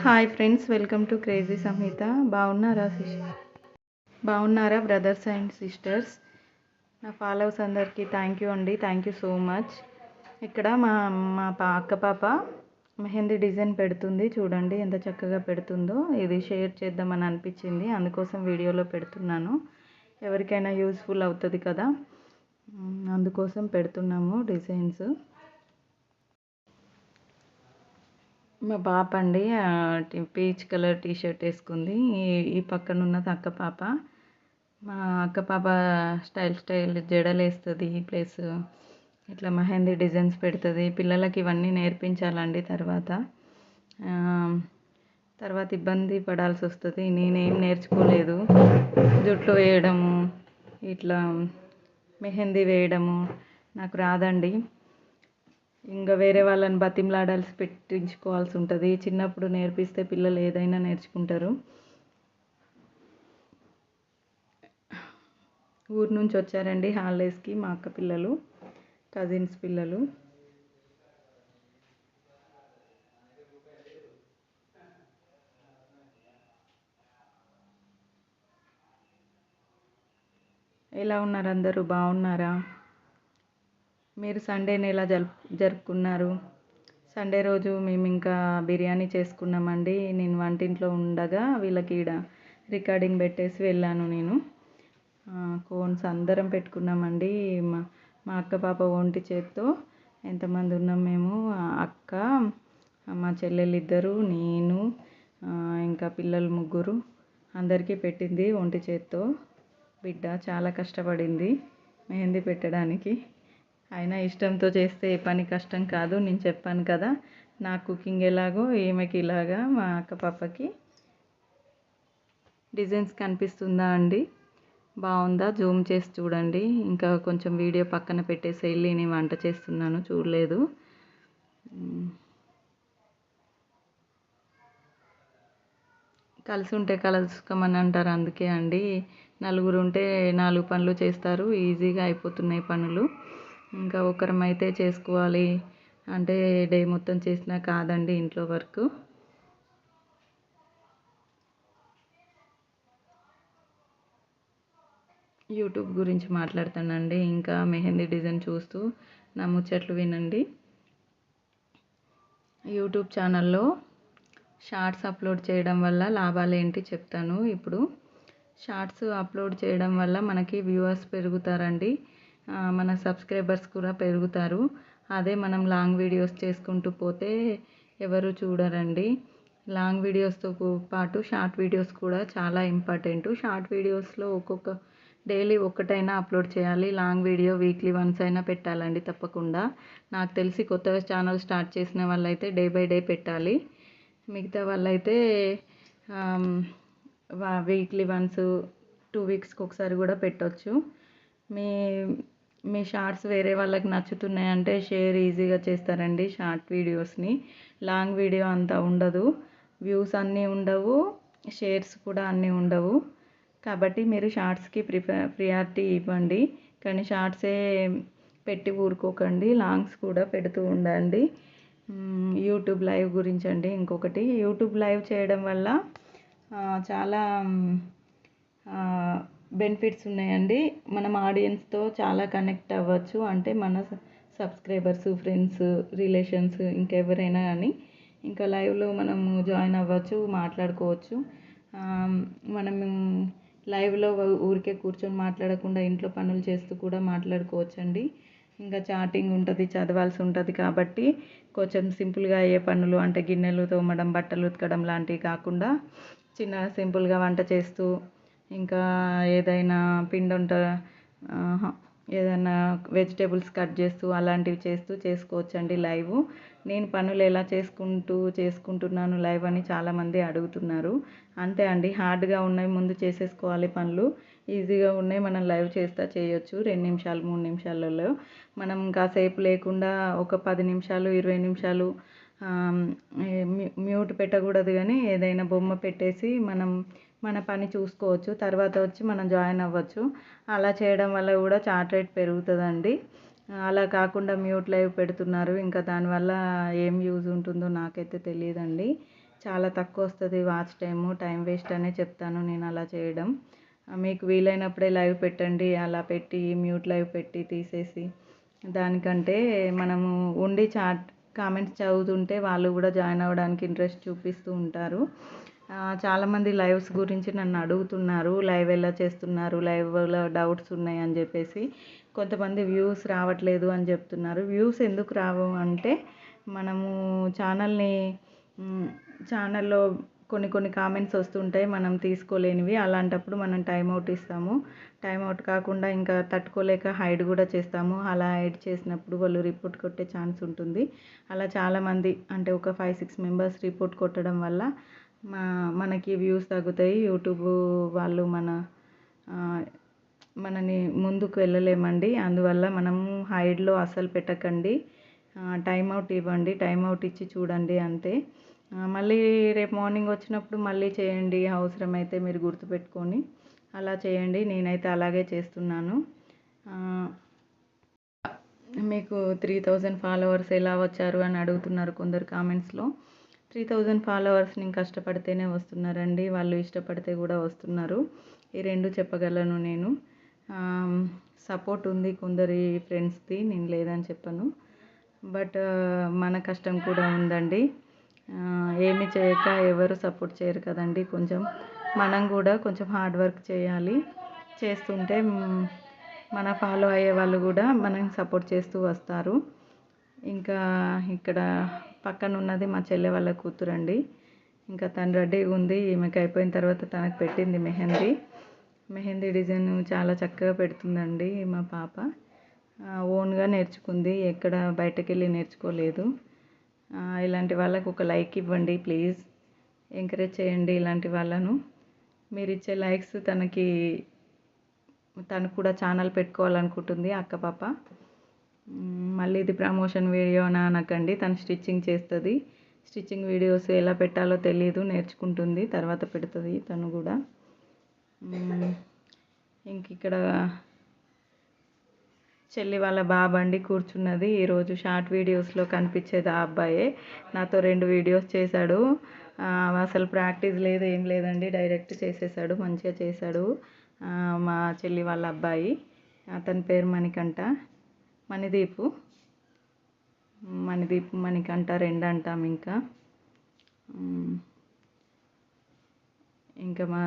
Hi friends, welcome to crazy Samhita. బాగున్నారా brothers and sisters? నా followers అందరికీ థ్యాంక్ యూ అండి. Thank you so much. ఇక్కడ మా మా అక్క పాప మెహందీ డిజైన్ పెడుతుంది. చూడండి ఎంత చక్కగా పెడుతుందో. ఇది షేర్ చేద్దామని అనిపించింది, అందుకోసం వీడియోలో పెడుతున్నాను. ఎవరికైనా యూస్ఫుల్ అవుతుంది కదా, అందుకోసం పెడుతున్నాము డిజైన్స్. మా పాప అండి పీచ్ కలర్ టీషర్ట్ వేసుకుంది. ఈ పక్కన ఉన్నది అక్క పాప. మా అక్క పాప స్టైల్ జడలు వేస్తుంది, ప్లస్ ఇట్లా మెహందీ డిజైన్స్ పెడుతుంది. పిల్లలకి ఇవన్నీ నేర్పించాలండి. తర్వాత ఇబ్బంది పడాల్సి వస్తుంది. నేనేం నేర్చుకోలేదు. జుట్టు వేయడము, ఇట్లా మెహందీ వేయడము నాకు రాదండి. ఇంకా వేరే వాళ్ళని బతిమలాడాల్సి పెట్టించుకోవాల్సి ఉంటుంది. చిన్నప్పుడు నేర్పిస్తే పిల్లలు ఏదైనా నేర్చుకుంటారు. ఊరు నుంచి వచ్చారండి హాలిడేస్కి మా అక్క పిల్లలు, కజిన్స్ పిల్లలు. ఎలా ఉన్నారు అందరూ? బాగున్నారా? మీరు సండేని ఎలా జరుపుకున్నారు? సండే రోజు మేము ఇంకా బిర్యానీ చేసుకున్నామండి. నేను వంటింట్లో ఉండగా వీళ్ళకి ఈడ రికార్డింగ్ పెట్టేసి వెళ్ళాను. నేను కోన్స్ అందరం పెట్టుకున్నామండి. మా అక్క పాప ఒంటి చేత్తో ఎంతమంది ఉన్నాం మేము, అక్క, మా చెల్లెలు ఇద్దరు, నేను, ఇంకా పిల్లలు ముగ్గురు, అందరికీ పెట్టింది ఒంటి చేత్తో. బిడ్డ చాలా కష్టపడింది మెహందీ పెట్టడానికి. అయినా ఇష్టంతో చేస్తే ఏ పని కష్టం కాదు. నేను చెప్పాను కదా, నా కుకింగ్ ఎలాగో ఈమెకి ఇలాగా. మా అక్క పాపకి డిజైన్స్ కనిపిస్తుందా అండి? బాగుందా? జూమ్ చేసి చూడండి. ఇంకా కొంచెం వీడియో పక్కన పెట్టేసి వెళ్ళి నేను వంట చేస్తున్నాను, చూడలేదు. కలిసి ఉంటే కలుసుకోమని అంటారు, అందుకే అండి. నలుగురు ఉంటే 4 పనులు చేస్తారు, ఈజీగా అయిపోతున్నాయి పనులు. ఇంకా ఒకరమైతే చేసుకోవాలి అంటే డే మొత్తం చేసినా కాదండి ఇంట్లో వర్క్. యూట్యూబ్ గురించి మాట్లాడతానండి. ఇంకా మెహందీ డిజైన్ చూస్తూ నా ముచ్చట్లు వినండి. యూట్యూబ్ ఛానల్లో షార్ట్స్ అప్లోడ్ చేయడం వల్ల లాభాలు ఏంటి చెప్తాను ఇప్పుడు. షార్ట్స్ అప్లోడ్ చేయడం వల్ల మనకి వ్యూవర్స్ పెరుగుతారండి, మన సబ్స్క్రైబర్స్ కూడా పెరుగుతారు. అదే మనం లాంగ్ వీడియోస్ చేసుకుంటూ పోతే ఎవరు చూడరండి. లాంగ్ వీడియోస్తో పాటు షార్ట్ వీడియోస్ కూడా చాలా ఇంపార్టెంట్. షార్ట్ వీడియోస్లో డైలీ ఒక్కటైనా అప్లోడ్ చేయాలి. లాంగ్ వీడియో వీక్లీ వన్స్ అయినా పెట్టాలండి తప్పకుండా. నాకు తెలిసి కొత్తగా ఛానల్ స్టార్ట్ చేసిన వాళ్ళైతే డే బై డే పెట్టాలి. మిగతా వాళ్ళైతే వీక్లీ వన్స్ 2 వీక్స్కి ఒకసారి కూడా పెట్టవచ్చు. మీ షార్ట్స్ వేరే వాళ్ళకి నచ్చుతున్నాయంటే షేర్ ఈజీగా చేస్తారండి షార్ట్ వీడియోస్ని. లాంగ్ వీడియో అంతా ఉండదు, వ్యూస్ అన్నీ ఉండవు, షేర్స్ కూడా అన్నీ ఉండవు. కాబట్టి మీరు షార్ట్స్కి ప్రియారిటీ ఇవ్వండి. కానీ షార్ట్సే పెట్టి ఊరుకోకండి, లాంగ్స్ కూడా పెడుతూ ఉండండి. యూట్యూబ్ లైవ్ గురించి అండి ఇంకొకటి. యూట్యూబ్ లైవ్ చేయడం వల్ల చాలా బెనిఫిట్స్ ఉన్నాయండి. మనం ఆడియన్స్తో చాలా కనెక్ట్ అవ్వచ్చు. అంటే మన సబ్స్క్రైబర్స్, ఫ్రెండ్స్, రిలేషన్స్, ఇంకెవరైనా కానీ ఇంకా లైవ్లో మనము జాయిన్ అవ్వచ్చు, మాట్లాడుకోవచ్చు. మనం లైవ్లో ఊరికే కూర్చొని మాట్లాడకుండా ఇంట్లో పనులు చేస్తూ కూడా మాట్లాడుకోవచ్చండి. ఇంకా చాటింగ్ ఉంటుంది, చదవాల్సి ఉంటుంది. కాబట్టి కొంచెం సింపుల్గా అయ్యే పనులు అంటే గిన్నెలు తోమడం, బట్టలు ఉతకడం లాంటివి కాకుండా చిన్న సింపుల్గా వంట చేస్తూ, ఇంకా ఏదైనా ఏదైనా వెజిటేబుల్స్ కట్ చేస్తూ అలాంటివి చేసుకోవచ్చండి లైవ్. నేను పనులు ఎలా చేసుకుంటున్నాను లైవ్ అని చాలామంది అడుగుతున్నారు. అంతే అండి, హార్డ్గా ఉన్నాయి ముందు చేసేసుకోవాలి పనులు. ఈజీగా ఉన్నాయి మనం లైవ్ చేయొచ్చు. 2 నిమిషాలు 3 నిమిషాలలో మనం కాసేపు లేకుండా ఒక 10 నిమిషాలు 20 నిమిషాలు మ్యూట్ పెట్టకూడదు, కానీ ఏదైనా బొమ్మ పెట్టేసి మన పని చూసుకోవచ్చు. తర్వాత వచ్చి మనం జాయిన్ అవ్వచ్చు. అలా చేయడం వల్ల కూడా చార్ట్ రేట్ పెరుగుతుందండి. అలా కాకుండా మ్యూట్ లైవ్ పెడుతున్నారు. ఇంకా దానివల్ల ఏం యూజ్ ఉంటుందో నాకైతే తెలియదండి. చాలా తక్కువ వస్తుంది వాచ్ టైము. టైం వేస్ట్ అనే చెప్తాను నేను అలా చేయడం. మీకు వీలైనప్పుడే లైవ్ పెట్టండి. అలా పెట్టి మ్యూట్ లైవ్ పెట్టి తీసేసి దానికంటే మనము ఉండి కామెంట్స్ చదువుతుంటే వాళ్ళు కూడా జాయిన్ అవ్వడానికి ఇంట్రెస్ట్ చూపిస్తూ ఉంటారు. చాలామంది లైవ్స్ గురించి నన్ను అడుగుతున్నారు. లైవ్ ఎలా చేస్తున్నారు, లైవ్లో డౌట్స్ ఉన్నాయి అని చెప్పేసి. కొంతమంది వ్యూస్ రావట్లేదు అని చెప్తున్నారు. వ్యూస్ ఎందుకు రావు అంటే మనము ఛానల్లో కొన్ని కామెంట్స్ వస్తుంటాయి మనం తీసుకోలేనివి. అలాంటప్పుడు మనం టైం అవుట్ ఇస్తాము. టైం అవుట్ కాకుండా ఇంకా తట్టుకోలేక హైడ్ కూడా చేస్తాము. అలా హైడ్ చేసినప్పుడు వాళ్ళు రిపోర్ట్ కొట్టే ఛాన్స్ ఉంటుంది. అలా చాలామంది అంటే ఒక 5-6 మెంబర్స్ రిపోర్ట్ కొట్టడం వల్ల మనకి వ్యూస్ తగ్గుతాయి. యూట్యూబ్ వాళ్ళు మనని ముందుకు వెళ్ళలేమండి. అందువల్ల మనము హైడ్లో అస్సలు పెట్టకండి. టైం అవుట్ ఇవ్వండి. టైం అవుట్ ఇచ్చి చూడండి అంతే. మళ్ళీ రేపు మార్నింగ్ వచ్చినప్పుడు మళ్ళీ చేయండి అవసరమైతే మీరు గుర్తుపెట్టుకొని అలా చేయండి. నేనైతే అలాగే చేస్తున్నాను. మీకు 3000 ఫాలోవర్స్ ఎలా వచ్చారు అని అడుగుతున్నారు కొందరు కామెంట్స్లో. 3000 ఫాలోవర్స్ నేను కష్టపడితేనే వస్తున్నారండి. వాళ్ళు ఇష్టపడితే కూడా వస్తున్నారు. ఈ రెండు చెప్పగలను నేను. సపోర్ట్ ఉంది కొందరి ఫ్రెండ్స్ది, నేను లేదని చెప్పను. బట్ మన కష్టం కూడా ఉందండి. ఏమి చేయక ఎవరు సపోర్ట్ చేయరు కదండి. మనం కూడా కొంచెం హార్డ్ వర్క్ చేయాలి. చేస్తుంటే మన ఫాలో అయ్యే వాళ్ళు కూడా మనని సపోర్ట్ చేస్తూ వస్తారు. ఇంకా ఇక్కడ పక్కన ఉన్నది మా చెల్లె వాళ్ళ కూతురండి. ఇంకా తను రెడీగా ఉంది. ఈమెకి అయిపోయిన తర్వాత తనకు పెట్టింది మెహందీ డిజైన్ చాలా చక్కగా పెడుతుందండి మా పాప. ఓన్గా నేర్చుకుంది, ఎక్కడ బయటకు వెళ్ళి నేర్చుకోలేదు. ఇలాంటి వాళ్ళకు ఒక లైక్ ఇవ్వండి ప్లీజ్. ఎంకరేజ్ చేయండి ఇలాంటి వాళ్ళను. మీరు ఇచ్చే లైక్స్ తను కూడా ఛానల్ పెట్టుకోవాలనుకుంటుంది అక్క పాప. మళ్ళీ ఇది ప్రమోషన్ వీడియోనా అనకండి. తను స్టిచ్చింగ్ చేస్తుంది. స్టిచ్చింగ్ వీడియోస్ ఎలా పెట్టాలో తెలీదు, నేర్చుకుంటుంది, తర్వాత పెడుతుంది తను కూడా. ఇంక ఇక్కడ చెల్లి వాళ్ళ బాబండి కూర్చున్నది. ఈరోజు షార్ట్ వీడియోస్లో కనిపించేది ఆ అబ్బాయే. నాతో 2 వీడియోస్ చేశాడు. అసలు ప్రాక్టీస్ లేదు, ఏం లేదండి, డైరెక్ట్ చేసేసాడు, మంచిగా చేశాడు. మా చెల్లి వాళ్ళ అబ్బాయి, అతని పేరు మణిదీపు మణికంఠ 2 అంటాం. ఇంకా మా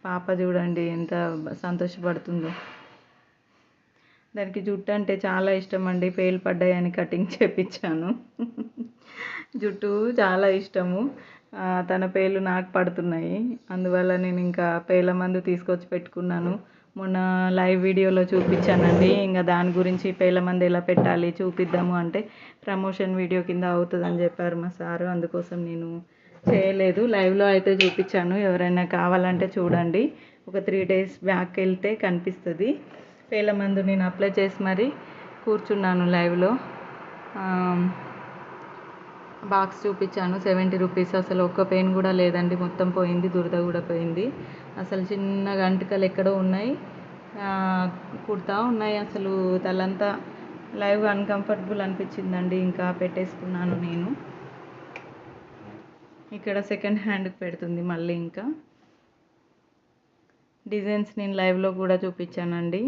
పాప చూడండి ఎంత సంతోషపడుతుందో. దానికి జుట్టు అంటే చాలా ఇష్టం అండి. పేలు పడ్డాయని కటింగ్ చేపించాను. జుట్టు చాలా ఇష్టము. తన పేలు నాకు పడుతున్నాయి. అందువల్ల నేను ఇంకా పేల మందు తీసుకొచ్చి పెట్టుకున్నాను. మొన్న లైవ్ వీడియోలో చూపించానండి. ఇంకా దాని గురించి పేల మందు ఎలా పెట్టాలి చూపిద్దాము అంటే ప్రమోషన్ వీడియో కింద అవుతుందని చెప్పారు మా సారు. అందుకోసం నేను చేయలేదు. లైవ్లో అయితే చూపించాను. ఎవరైనా కావాలంటే చూడండి. ఒక 3 days బ్యాక్ వెళ్తే కనిపిస్తుంది. పేల మందు నేను అప్లై చేసి మరీ కూర్చున్నాను లైవ్లో. బాక్స్ చూపించాను, 70 రూపీస్. అసలు ఒక్క పెయిన్ కూడా లేదండి, మొత్తం పోయింది, దురద కూడా పోయింది. అసలు చిన్న గంటికలు ఎక్కడో ఉన్నాయి, కుడతా ఉన్నాయి. అసలు తలంతా లైవ్ అన్కంఫర్టబుల్ అనిపించిందండి. ఇంకా పెట్టేసుకున్నాను నేను. ఇక్కడ సెకండ్ హ్యాండ్కి పెడుతుంది మళ్ళీ. ఇంకా డిజైన్స్ నేను లైవ్లో కూడా చూపించానండి.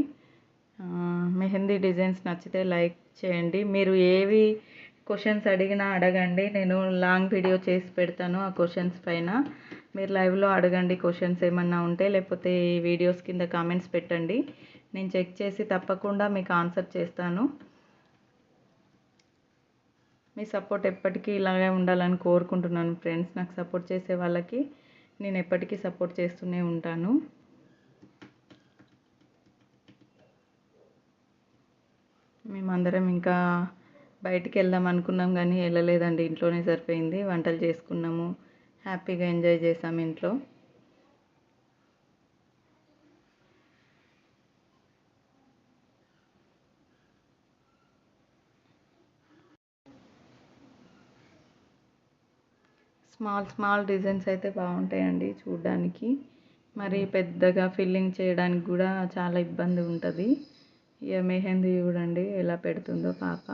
మెహందీ డిజైన్స్ నచ్చితే లైక్ చేయండి. మీరు ఏవి క్వశ్చన్స్ అడిగినా అడగండి, నేను లాంగ్ వీడియో చేసి పెడతాను ఆ క్వశ్చన్స్ పైన. మీరు లైవ్లో అడగండి క్వశ్చన్స్ ఏమన్నా ఉంటే, లేకపోతే ఈ వీడియోస్ కింద కామెంట్స్ పెట్టండి. నేను చెక్ చేసి తప్పకుండా మీకు ఆన్సర్ చేస్తాను. మీ సపోర్ట్ ఎప్పటికీ ఇలాగే ఉండాలని కోరుకుంటున్నాను ఫ్రెండ్స్. నాకు సపోర్ట్ చేసే వాళ్ళకి నేను ఎప్పటికీ సపోర్ట్ చేస్తూనే ఉంటాను. మేమందరం ఇంకా బయటికి వెళ్దాం అనుకున్నాం కానీ వెళ్ళలేదండి. ఇంట్లోనే సరిపోయింది. వంటలు చేసుకున్నాము, హ్యాపీగా ఎంజాయ్ చేసాము ఇంట్లో. స్మాల్ డిజైన్స్ అయితే బాగుంటాయండి చూడడానికి. మరి పెద్దగా ఫిల్లింగ్ చేయడానికి కూడా చాలా ఇబ్బంది ఉంటుంది. ఇక మెహందీ చూడండి ఎలా పెడుతుందో పాప.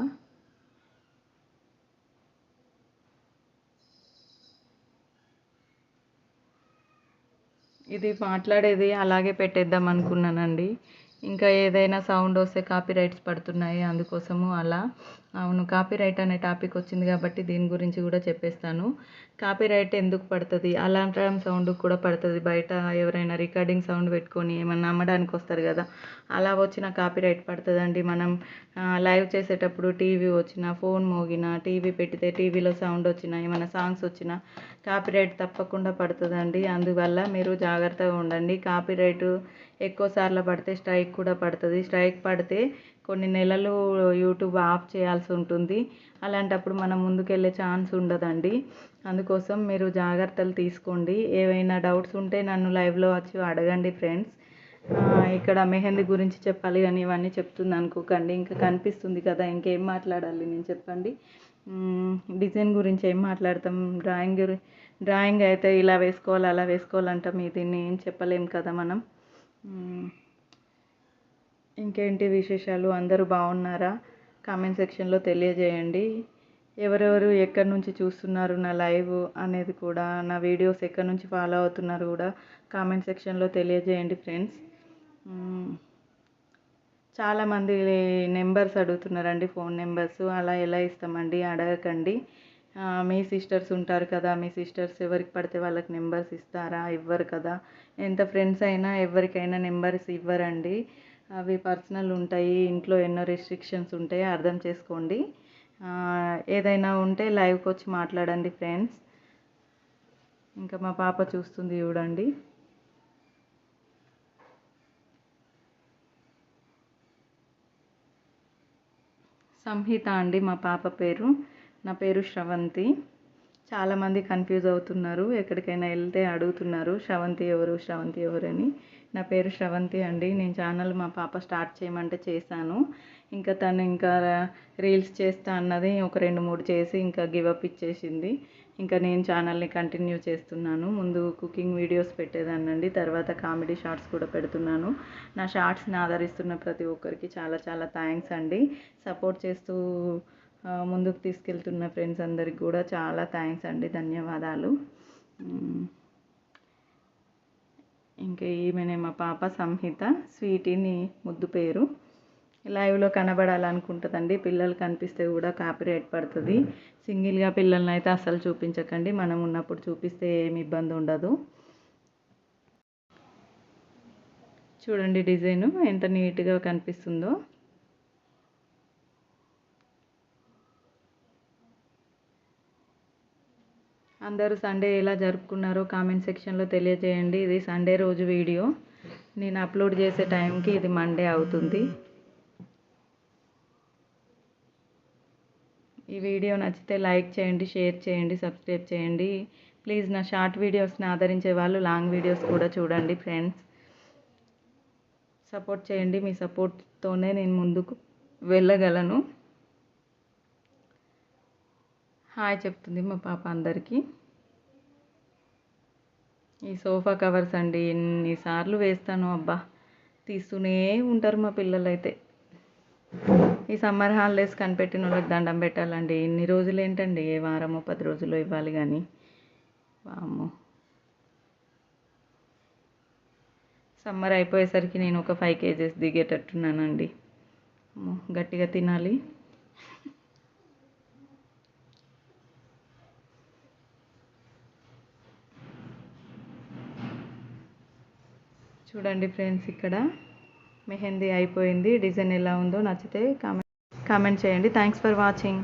ఇది మాట్లాడేది అలాగే పెట్టేద్దాం అనుకున్నానండి. ఇంకా ఏదైనా సౌండ్ వస్తే కాపీరైట్స్ పడుతున్నాయి, అందుకోసము అలా. అవును, కాపీరైట్ అనే టాపిక్ వచ్చింది కాబట్టి దీని గురించి కూడా చెప్పేస్తాను. కాపీరైట్ ఎందుకు పడుతుంది? అలారం సౌండ్ కూడా పడుతుంది. బయట ఎవరైనా రికార్డింగ్ సౌండ్ పెట్టుకొని ఏమన్నా అమ్మడానికి వస్తారు కదా, అలా వచ్చిన కాపీరైట్ పడుతుందండి. మనం లైవ్ చేసేటప్పుడు టీవీ వచ్చినా, ఫోన్ మోగినా, టీవీ పెట్టితే టీవీలో సౌండ్ వచ్చినా, ఏమైనా సాంగ్స్ వచ్చినా కాపీరైట్ తప్పకుండా పడుతుందండి. అందువల్ల మీరు జాగ్రత్తగా ఉండండి. కాపీరైట్ ఎక్కువ సార్లు పడితే స్ట్రైక్ కూడా పడుతుంది. స్ట్రైక్ పడితే కొన్ని నెలలు యూట్యూబ్ ఆఫ్ చేయాల్సి ఉంటుంది. అలాంటప్పుడు మనం ముందుకెళ్ళే ఛాన్స్ ఉండదండి. అందుకోసం మీరు జాగ్రత్తలు తీసుకోండి. ఏవైనా డౌట్స్ ఉంటే నన్ను లైవ్లో వచ్చి అడగండి ఫ్రెండ్స్. ఇక్కడ మెహందీ గురించి చెప్పాలి కానీ ఇవన్నీ చెప్తుంది అనుకోకండి. ఇంకా కనిపిస్తుంది కదా, ఇంకేం మాట్లాడాలి నేను చెప్పండి. డిజైన్ గురించి ఏం మాట్లాడతాం? డ్రాయింగ్ అయితే ఇలా వేసుకోవాలి అలా వేసుకోవాలంటాం. దీన్ని ఏం చెప్పలేం కదా మనం. ఇంకేంటి విశేషాలు? అందరూ బాగున్నారా? కామెంట్ సెక్షన్లో తెలియజేయండి. ఎవరెవరు ఎక్కడి నుంచి చూస్తున్నారు నా లైవ్ అనేది కూడా, నా వీడియోస్ ఎక్కడి నుంచి ఫాలో అవుతున్నారు కూడా కామెంట్ సెక్షన్లో తెలియజేయండి ఫ్రెండ్స్. చాలామంది నెంబర్స్ అడుగుతున్నారండి, ఫోన్ నెంబర్స్. అలా ఎలా ఇస్తామండి? అడగకండి. మీ సిస్టర్స్ ఉంటారు కదా, మీ సిస్టర్స్ ఎవరికి పడితే వాళ్ళకి నెంబర్స్ ఇస్తారా? ఇవ్వరు కదా. ఎంత ఫ్రెండ్స్ అయినా ఎవరికైనా నెంబర్స్ ఇవ్వరండి. అవి పర్సనల్ ఉంటాయి. ఇంట్లో ఎన్నో రెస్ట్రిక్షన్స్ ఉంటాయి, అర్థం చేసుకోండి. ఏదైనా ఉంటే లైవ్కి వచ్చి మాట్లాడండి ఫ్రెండ్స్. ఇంకా మా పాప చూస్తుంది చూడండి. సంహిత అండి మా పాప పేరు. నా పేరు శ్రవంతి. చాలామంది కన్ఫ్యూజ్ అవుతున్నారు, ఎక్కడికైనా వెళ్తే అడుగుతున్నారు శ్రవంతి ఎవరు, శ్రవంతి ఎవరు అని. నా పేరు శ్రవంతి అండి. నేను ఛానల్ మా పాప స్టార్ట్ చేయమంటే చేశాను. ఇంకా తను రీల్స్ చేస్తా అన్నది, ఒక 2-3 చేసి ఇంకా గివప్ ఇచ్చేసింది. ఇంకా నేను ఛానల్ని కంటిన్యూ చేస్తున్నాను. ముందు కుకింగ్ వీడియోస్ పెట్టేదాన్నండి, తర్వాత కామెడీ షార్ట్స్ కూడా పెడుతున్నాను. నా షార్ట్స్ని ఆదరిస్తున్న ప్రతి ఒక్కరికి చాలా చాలా థ్యాంక్స్ అండి. సపోర్ట్ చేస్తూ ముందుకు తీసుకెళ్తున్న ఫ్రెండ్స్ అందరికి కూడా చాలా థ్యాంక్స్ అండి, ధన్యవాదాలు. ఇంకా ఈమెనే మా పాప సంహిత, స్వీటీని ముద్దు పేరు. లైవ్లో కనబడాలనుకుంటుందండి. పిల్లలు కనిపిస్తే కూడా కాపీరైట్ పడుతుంది. సింగిల్గా పిల్లల్ని అయితే అస్సలు చూపించకండి. మనం ఉన్నప్పుడు చూపిస్తే ఏమి ఇబ్బంది ఉండదు. చూడండి డిజైను ఎంత నీట్గా కనిపిస్తుందో. అందరూ సండే ఎలా జరుపుకున్నారో కామెంట్ సెక్షన్లో తెలియజేయండి. ఇది సండే రోజు వీడియో. నేను అప్లోడ్ చేసే టైంకి ఇది మండే అవుతుంది. ఈ వీడియో నచ్చితే లైక్ చేయండి, షేర్ చేయండి, సబ్స్క్రైబ్ చేయండి. ప్లీజ్ నా షార్ట్ వీడియోస్ని ఆదరించే వాళ్ళు లాంగ్ వీడియోస్ కూడా చూడండి ఫ్రెండ్స్. సపోర్ట్ చేయండి. మీ సపోర్ట్తోనే నేను ముందుకు వెళ్ళగలను. హాయ్ చెప్తుంది మా పాప అందరికీ. ఈ సోఫా కవర్స్ అండి, ఎన్నిసార్లు వేస్తాను అబ్బా, తీస్తూనే ఉంటారు మా పిల్లలైతే. ఈ సమ్మర్ హాలిడేస్ కనిపెట్టిన వాళ్ళకి దండం పెట్టాలండి. ఇన్ని రోజులు ఏంటండి, ఏ వారమో 10 రోజులు ఇవ్వాలి కానీ. వామ్మో, సమ్మర్ అయిపోయేసరికి నేను ఒక 5 kgs దిగేటట్టున్నానండి. గట్టిగా తినాలి. చూడండి ఫ్రెండ్స్, ఇక్కడ మెహందీ అయిపోయింది. డిజైన్ ఎలా ఉందో నచ్చితే కామెంట్ చేయండి. Thanks for watching.